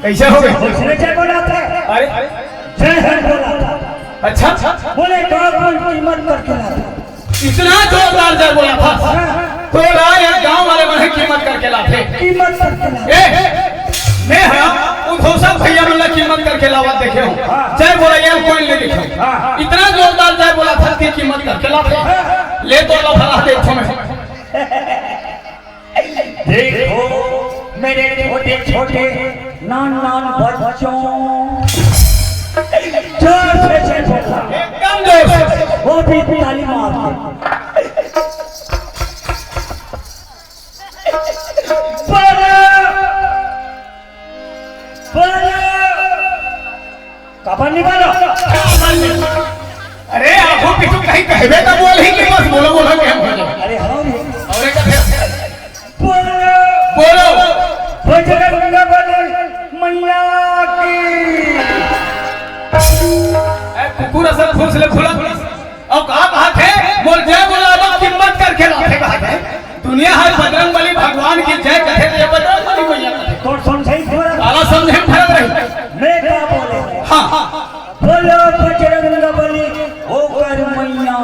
कैसे हो गए? उसने क्या बोला था? अरे जय हिंद बोला था। अच्छा बोले गाँव की कीमत करके लाता। इतना जोरदार जय बोला था तो यार गांव वाले बड़े कीमत करके लाते। कीमत करके लाता। मैं उधोसा भैया वाला कीमत करके लावा देखे हो जय बोला यार कोई नहीं देखे इतना जोरदार जय बोला था कि कीमत करके लाते ले तो ला भरा दे में देखो मेरे छोटे छोटे नान बच्चों जोर से बोला एकदम जोर से वो भी ताली मारते कपन निकालो। अरे आंखों की तो कहीं कहबे तो बोल ही कि बस बोलो बोलो के हम अरे हाँ और एक बोलो बोलो बजरंग बली मैया की कुकुर असर फूस ले फूला और कहा थे बोल जय बोला अब कीमत करके लाते कहा थे दुनिया हर बजरंग बली भगवान की जय कहे ये बजरंग बली मैया तो सुन सही थोड़ा साला समझे फर्क रही मैं क्या बोले हां बोलो बजरंग बली होकर मैया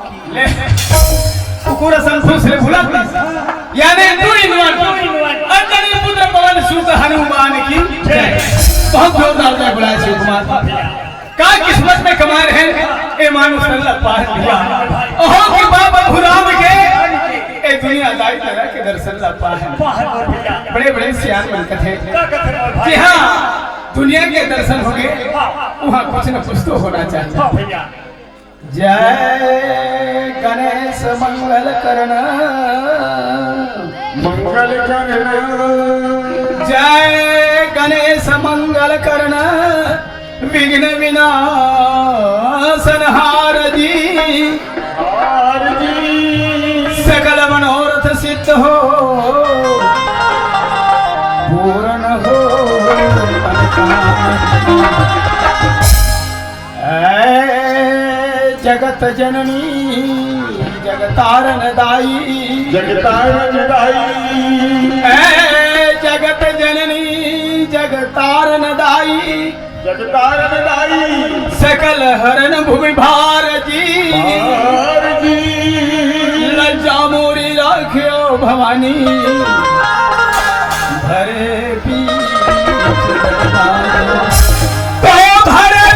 की ले कुकुर असर फूस ले फूला यानी टू इन वन अंजनी पुत्र पवन सुत हनुमान की जय बहुत जोरदार जय बोला शिव कुमार का किस्मत में कमा रहे ए मानुष अल्लाह पार दिया ओहो कि बाबा भुराम के ए दुनिया दाई तरह के दर्शन ला पार बड़े बड़े सियान बनते थे कि हाँ दुनिया के दर्शन हो गए वहाँ कुछ न कुछ तो होना चाहिए जय गणेश मंगल करना जय गणेश मंगल करना विघ्न विनाशनहार जी सकल मनोरथ सिद्ध हो पूर्ण हो जगत जननी जगतारण दाई जगत जननी जगतारण दाई सकल हरण भूमि भार जी लज्जा मोरी राखियो भवानी भरे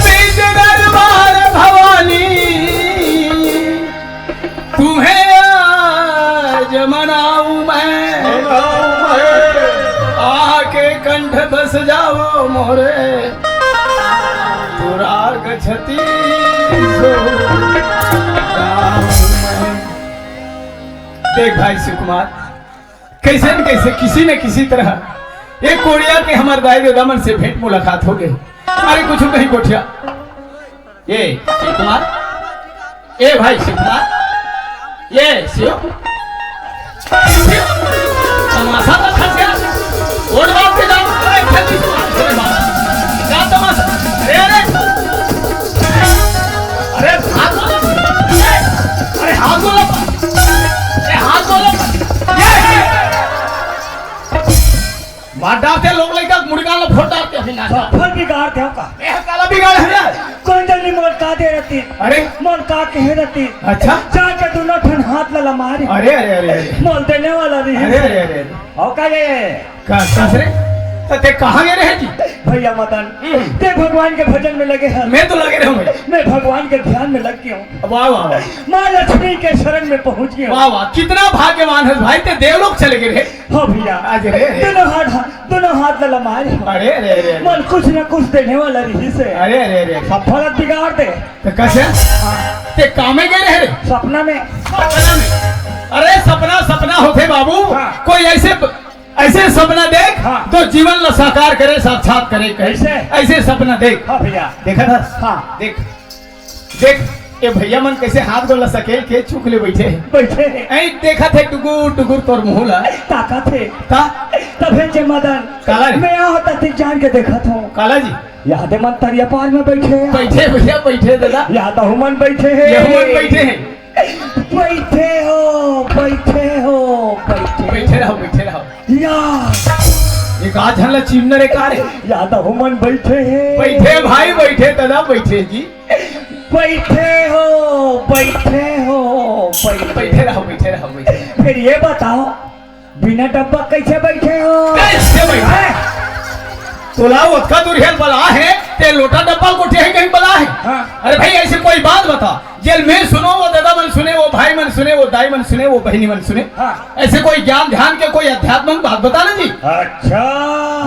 बीच दरबार भवानी तुम्हें आज मनाऊं मैं आके कंठ बस जाओ मोरे राग छती देख भाई शिव कुमार कैसे न कैसे किसी न किसी तरह एक कोरिया के हमारे दाई दमन से भेंट मुलाकात हो गई अरे कुछ नहीं कोठिया ये शिव कुमार ए भाई शिव कुमार ये शिव तमाशा तो खस गया वोट बात के जाओ क्या तमाशा अरे हाथ बोलो मार डालते लोग लेकर मुर्गा लो फोड़ डालते हैं ना फोड़ बिगाड़ दे का ए काला बिगाड़ है कौन जल्दी मोल का दे रहती अरे मोल का कह रहती अच्छा जाके दोनों ठन हाथ ला मारी अरे अरे अरे मोल देने वाला भी अरे अरे अरे और का ये कसरे ते कहाँ गए रहे जी भैया मदन ते भगवान के भजन में लगे हैं मैं तो लगे रहूंगा मैं भगवान के ध्यान में लग गया हूँ वाह वाह वाह माँ लक्ष्मी के शरण में पहुँच गया वाह वाह कितना भाग्यवान है भाई ते देवलोक चले गए रहे हो भैया आज रे दोनों हाथ लला मारे अरे अरे अरे मन कुछ न कुछ देने वाला रही से अरे अरे अरे सब फलत बिगाड़ दे तो कैसे ते कामे गए रहे सपना में अरे सपना सपना होते बाबू कोई ऐसे सपना देख तो जीवन ला साकार करे साक्षात करे कैसे ऐसे सपना देख हाँ भैया देखा था हाँ देख देख ये भैया मन कैसे हाथ गोला सकेल के चुक ले बैठे ऐ देखा थे टुकुर टुकुर तोर मुहला ताका थे का तबे जे मदन काला मैं यहाँ होता थी जान के देखा था काला जी यहाँ दे मन तरिया पार में बैठे बैठे भैया बैठे दादा यहाँ तो हुमन बैठे हैं बैठे हैं बैठे हो बैठे रहो या एक आज हल्ला चिमना रे का रे यादा हुमन बैठे हैं। बैठे भाई बैठे तदा बैठे जी बैठे हो बैठे हो बैठे रहो बैठे फिर ये बताओ बिना डब्बा कैसे बैठे हो? कैसे बैठे तोला उसका दुर्हेल बला है ते लोटा डब्बा कोठे है कहीं बला है हाँ। अरे भाई ऐसे कोई बात बता जेल में सुनो वो दादा मन सुने वो भाई मन सुने वो दाई मन सुने वो बहनी मन सुने हाँ। ऐसे कोई ज्ञान ध्यान के कोई अध्यात्म बात बता ना जी अच्छा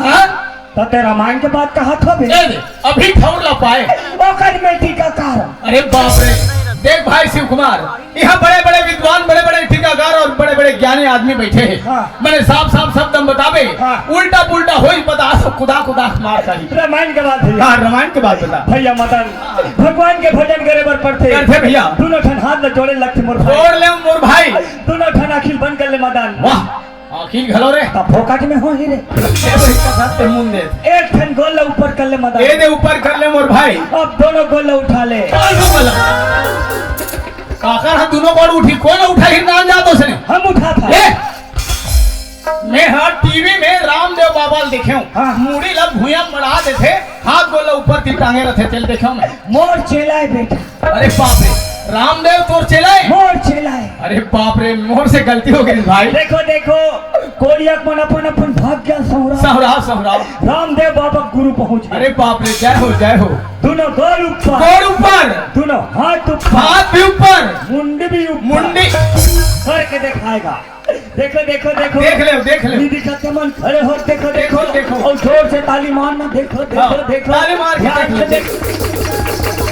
हाँ? तो तेरा रामायण के बाद कहा था भी दे, अभी ठौर ला पाए ओकर में टीकाकार। अरे बाप रे देख भाई शिव कुमार यहाँ बड़े बड़े विद्वान बड़े बड़े टीकाकार और बड़े बड़े ज्ञानी आदमी बैठे हैं हाँ। मैंने साफ साफ शब्द हम बतावे हाँ। उल्टा पुल्टा हो ही पता सब खुदा खुदा मार चाहिए रामायण के बाद भैया हाँ रामायण के बाद बता भैया मदन भगवान के भजन करे बर पड़ते करते भैया दोनों ठन हाथ में जोड़े लगते मोर भाई छोड़ ले मोर भाई दोनों ठन अखिल बन कर ले मदन वाह आखिर घलो रे तब फोकट में हो ही रे ते मुंह दे एक ठन गोला ऊपर कर ले मदन ए दे ऊपर कर ले मोर भाई अब दोनों गोला उठा ले काकर हाथ दोनों बार उठी कौन उठा ही नाम जातो उसने हम उठा था ले मैं हाँ टीवी में रामदेव बाबा देखे हूँ हाँ। मुड़ी लब भूया मड़ा देते हाथ गोला ऊपर ती टांगे रहते तेल देखे हूँ मैं मोर चेलाए बेटा अरे बाप रे रामदेव तोर चलाए मोर चेलाए। अरे बाप रे मोर से गलती हो गई भाई देखो देखो कोरिया मन अपन अपन भाग्य सौरा सहराव रामदेव बाबा गुरु पहुंच गए। अरे बाप रे जय हो दोनों गोल ऊपर गोड़ ऊपर दोनों हाथ ऊपर हाथ भी ऊपर मुंडी भी ऊपर मुंडी करके दिखाएगा। देखो देखो देखो देख ले दीदी का चमन खड़े हो देखो देखो, देखो। और जोर से ताली मारना देखो देखो हाँ, देखो ताली मार के ध्यान से देखो।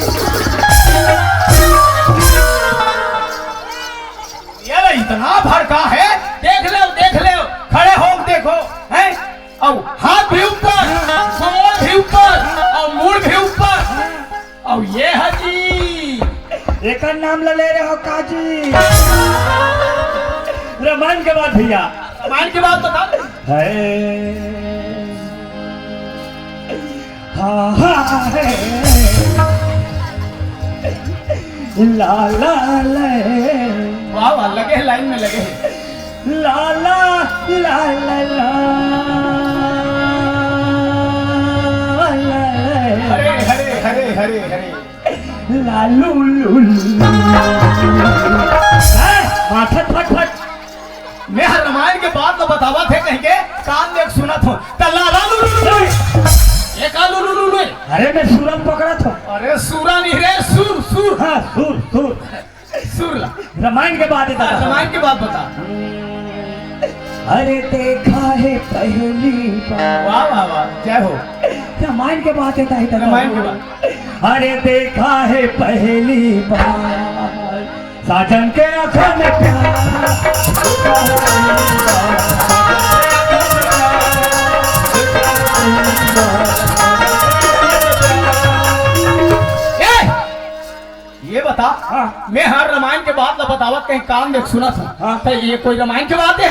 ये इतना भड़का है देख ले खड़े हो देखो हैं अब हाथ भी ऊपर कमर भी ऊपर और मुड़ भी ऊपर और ये हाजी एक नाम ले रहे हो काजी। रामायण के बाद भैया रामायण की बात बता है हाँ है ला ला ले वाह लगे हैं लाइन में लगे हैं ला ला ला ला ला हरे लालू फट फट फट मैं रामायण के बाद तो बतावा थे कहीं के कान देख सुना था ये कालू अरे मैं सूरन पकड़ा था। अरे सूरा नहीं रे सूर हाँ सूर ला रामायण के बाद रामायण के बाद बता अरे देखा है पहली बार वाह जय हो रामायण के बाद रामायण के बाद अरे देखा है पहली बार साजन के आंखों में ये बता हाँ। मैं हर रामायण के बाद न बतावत कहीं कान देख सुना था हाँ। तो ये कोई रामायण की बात है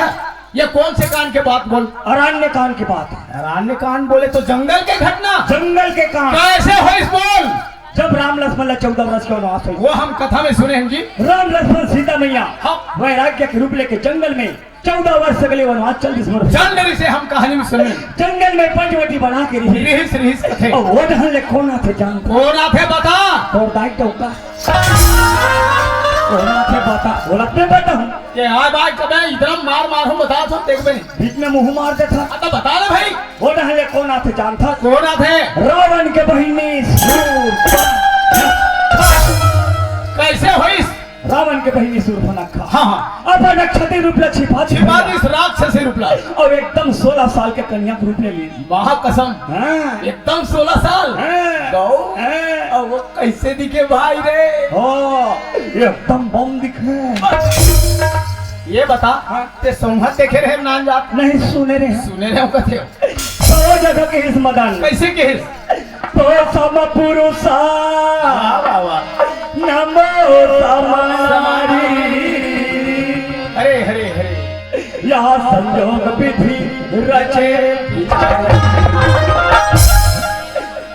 ये कौन से कान के बात बोल अरण्य कांड की बात है। अरण्य कांड बोले तो जंगल के घटना जंगल के कांड कैसे हो इस बोल जब राम लक्ष्मण 14 वर्ष के वनवास हुई वो हम कथा में सुने हैं जी राम लक्ष्मण सीता मैया हाँ। वैराग्य के रूप लेके जंगल में 14 वर्ष के लिए वनवास 40 वर्ष जंगल से हम कहानी में सुने जंगल में पंचवटी बना के रही रिहिस कथे और वो ढंग ले कोना थे जान कौन आते बता और दाई तो का कोना थे बता बोला पे बता हूं ये हाय भाई कब इतना मार हूं बता तो देख बनी बीच में मुंह मार दे था तो बता ले भाई वो ढंग ले कोना थे जान था कौन आते रावण के बहिनी कैसे हुई रावण के बहिनी सूर्पनखा हाँ अपन अक्षति रूप ले छिपा इस राक्षस रूप ला और एकदम 16 साल के कन्या के रूप ले ली महाकसम हाँ एकदम 16 साल हाँ। गौ हाँ। और वो कैसे दिखे भाई रे ओ एकदम बम दिखे ये बता ते सोहत देखे रहे नान जात नहीं सुने रहे हैं। सुने रहे कथे तो जगह के इस मैदान में कैसे के तो सम पुरुषा वाह वाह नमो समारी हरे यहाँ संयोग विधि रचे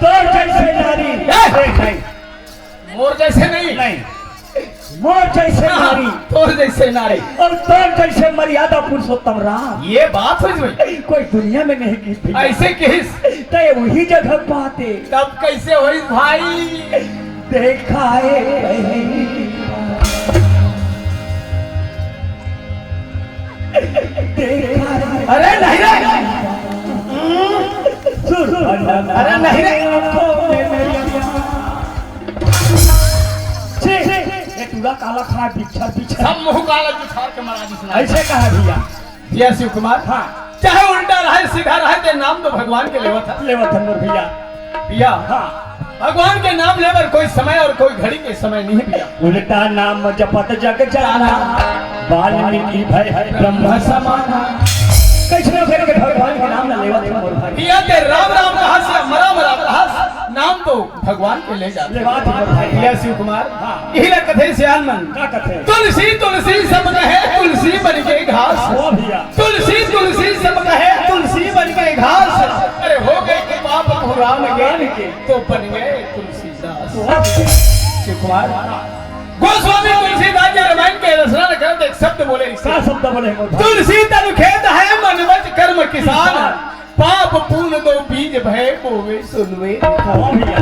तो जैसे नारी नहीं मोर जैसे नहीं नहीं मोर जैसे नारी तोर जैसे नारी और तोर जैसे मर्यादा पुरुषोत्तम राम, ये बात हो गई। कोई दुनिया में नहीं की थी। ऐसे किस ते वही जगह पाते तब कैसे हुई भाई? देखा है पहली देखा है। अरे नहीं रे, अरे नहीं रे। पूरा काला खा पीछा पीछा सब मुंह काला जुठार के महाराज सुना। ऐसे कहा भैया। भैया शिव कुमार, हाँ चाहे उल्टा रहे सीधा रहे ते नाम तो भगवान के लेवा था। लेवत हमर भैया। भैया हाँ भगवान के नाम लेवर कोई समय और कोई घड़ी के समय नहीं भैया। उल्टा नाम जपत जग जाना, वाल्मीकि भय ब्रह्म समाना। कैसे करके भगवान के नाम न लेवत हमर भाई। भैया ते राम राम कहा से मरा मरा कहा, नाम तो भगवान के ले जाते। लेवत हमर भाई। भैया शिव कुमार, हाँ। यही ना कथे से आनंद। का कथे तुलसी तुलसी सब कहे तुलसी बन के घास। ओ भैया। तुलसी तुलसी सब कहे तुलसी बन के घास। अरे हो गए कि पाप राम के तो बन गए तुलसीदास। शिव कुमार, गोस्वामी तुलसीदास जी रामायण के रचना करते एक शब्द बोले। का शब्द बोले हमर भाई। तुलसी तनु खेत है मनवच कर्म किसान, पाप पूर्ण दो बीज भय बोवे सुनवे। ओ भैया।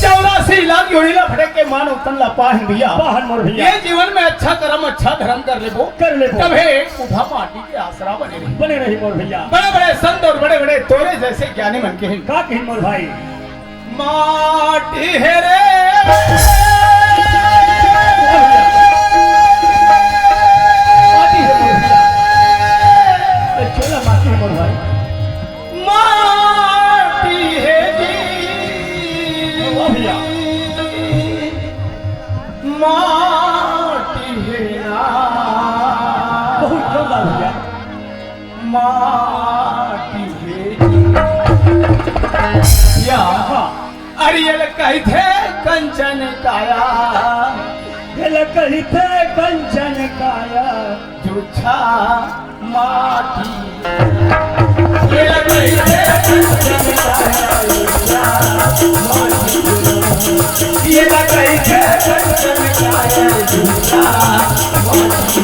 84 लाख योनिला फटक के मानव तनला पाहन भैया। पाहन मोर भैया। ये जीवन में अच्छा कर्म अच्छा धर्म कर ले कर ले वो। तब एक उठा पार्टी के आसरा बने रही। बने रही मोर भैया। बड़े बड़े संत और बड़े बड़े तोरे जैसे ज्ञानी मन के हैं। का कहीं मोर भाई। माटी है रे माटी है मोर भैया। चला माटी है मोर भाई। माटी है जी ओ भैया। माटी है ना बहुत जोरदार भैया। माटी है जी। या अरियल कही थे कंचन काया, दिल कही थे कंचन काया, जुछा माटी। ये कही थे कंचन काया, जुछा माटी। ये कही थे कंचन काया, जुछा माटी।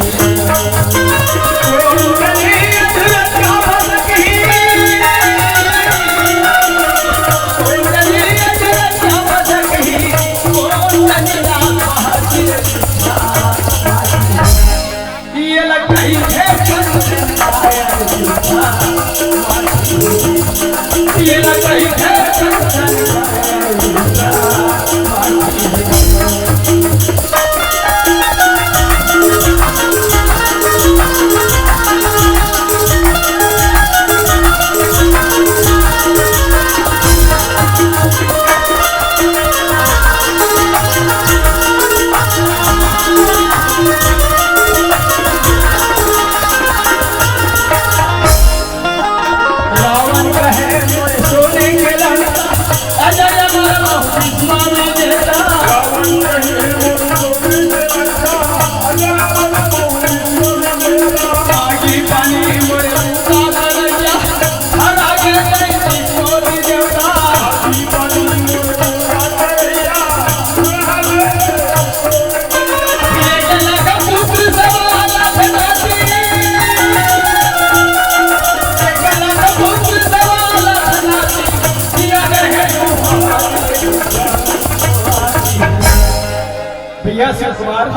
भैया शिव कुमार,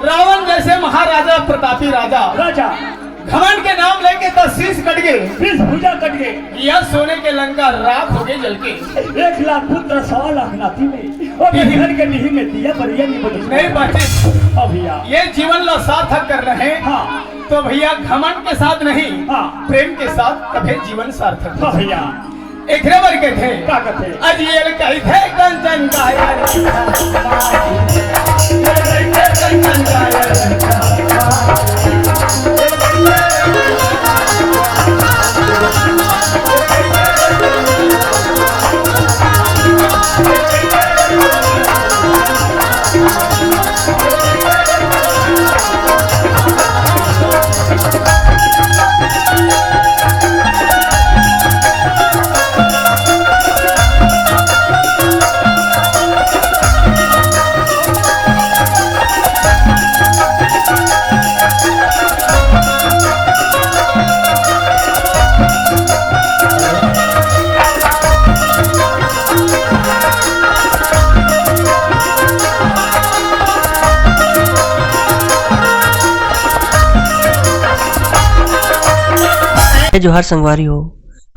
रावण जैसे महाराजा प्रतापी राजा राजा घमंड के नाम लेके 10 शीश कट गए, 20 भुजा कट गए, यह सोने के लंका राख हो गए जल के। 1 लाख पुत्र 100 लाख नाती में और घर के नहीं में दिया बरिया नहीं बदल नहीं बचे। अब भैया ये जीवन ला सार्थक कर रहे हैं। हाँ तो भैया घमंड के साथ नहीं, हाँ प्रेम के साथ कभी जीवन सार्थक। हाँ भैया एक रबर के थे क्या कहते अजियल कही थे कंचन काया, कंचन जय जोहार संगवारी हो।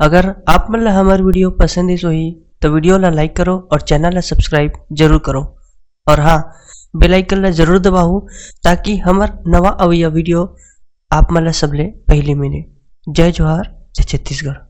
अगर आप मन ला हमार वीडियो पसंद इस होही तो वीडियो ला लाइक करो और चैनल ला सब्सक्राइब जरूर करो। और हाँ, बेल आइकन ला जरूर दबाओ ताकि हमार नवा अवैया वीडियो आप मन ला सबले पहले मिले। जय जोहार, जय छत्तीसगढ़।